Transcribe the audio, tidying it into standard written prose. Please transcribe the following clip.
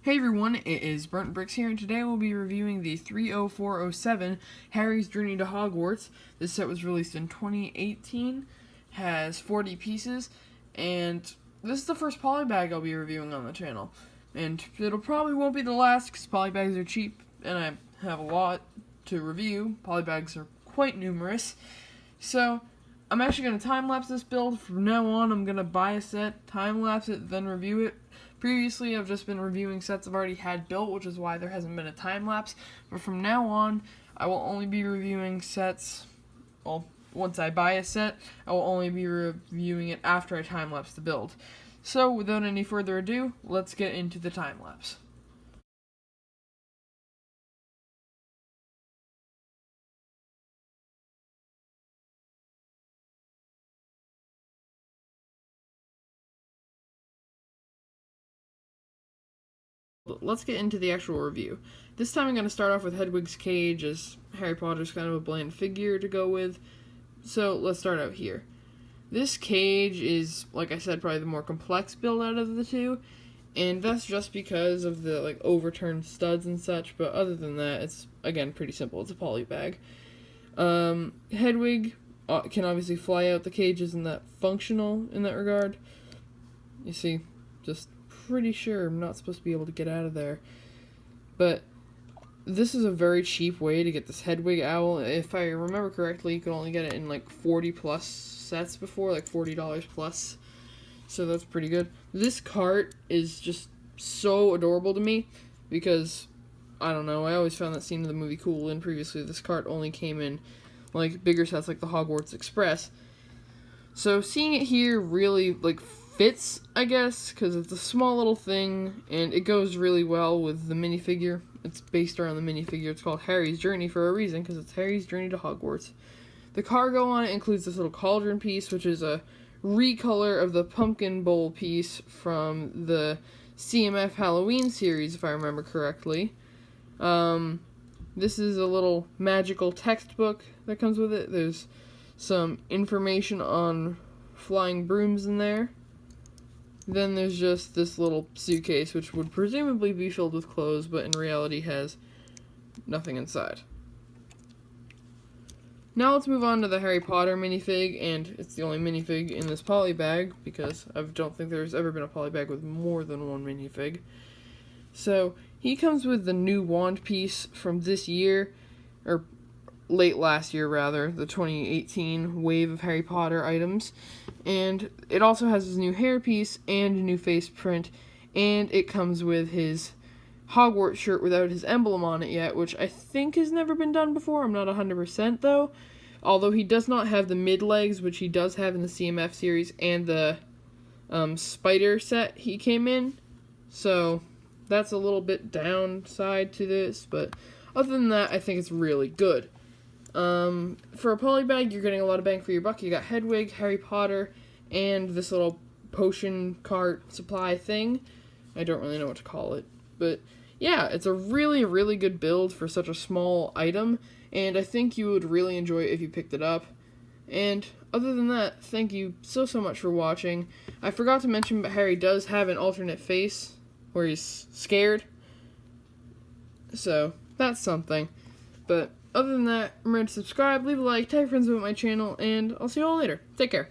Hey everyone, it is Burnt Bricks here, and today we'll be reviewing the 30407 Harry's Journey to Hogwarts. This set was released in 2018, has 40 pieces, and this is the first polybag I'll be reviewing on the channel. And it'll probably won't be the last, because polybags are cheap, and I have a lot to review. Polybags are quite numerous. So, I'm actually going to time-lapse this build. From now on, I'm going to buy a set, time-lapse it, then review it. Previously, I've just been reviewing sets I've already had built, which is why there hasn't been a time-lapse. But from now on, I will only be reviewing sets, well, once I buy a set, I will only be reviewing it after I time-lapse the build. So, without any further ado, let's get into the time-lapse. Let's get into the actual review. This time I'm going to start off with Hedwig's cage, as Harry Potter's kind of a bland figure to go with. So let's start out here. This cage is, like I said, probably the more complex build out of the two, and that's just because of the overturned studs and such, but other than that, it's, again, pretty simple. It's a poly bag. Hedwig can obviously fly out. The cage isn't that functional in that regard. You see, just pretty sure I'm not supposed to be able to get out of there. But this is a very cheap way to get this Hedwig owl. If I remember correctly, you could only get it in like 40 plus sets before, like $40 plus. So that's pretty good. This cart is just so adorable to me because, I don't know, I always found that scene in the movie cool, and previously this cart only came in like bigger sets like the Hogwarts Express. So seeing it here really fits, I guess, because it's a small little thing, and it goes really well with the minifigure. It's based around the minifigure. It's called Harry's Journey for a reason, because it's Harry's Journey to Hogwarts. The cargo on it includes this little cauldron piece, which is a recolor of the pumpkin bowl piece from the CMF Halloween series, if I remember correctly. This is a little magical textbook that comes with it. There's some information on flying brooms in there. Then there's just this little suitcase, which would presumably be filled with clothes, but in reality has nothing inside. Now let's move on to the Harry Potter minifig, and it's the only minifig in this poly bag, because I don't think there's ever been a poly bag with more than one minifig. So, he comes with the new wand piece from this year, or late last year rather, the 2018 wave of Harry Potter items, and it also has his new hairpiece and a new face print, and it comes with his Hogwarts shirt without his emblem on it yet, which I think has never been done before. I'm not 100% though, although he does not have the mid legs, which he does have in the CMF series, and the spider set he came in, so that's a little bit downside to this, but other than that, I think it's really good. For a poly bag, you're getting a lot of bang for your buck. You got Hedwig, Harry Potter, and this little potion cart supply thing. I don't really know what to call it. But, yeah, it's a really, really good build for such a small item, and I think you would really enjoy it if you picked it up. And, other than that, thank you so much for watching. I forgot to mention, but Harry does have an alternate face, where he's scared. So, that's something. But other than that, remember to subscribe, leave a like, tag friends about my channel, and I'll see you all later. Take care.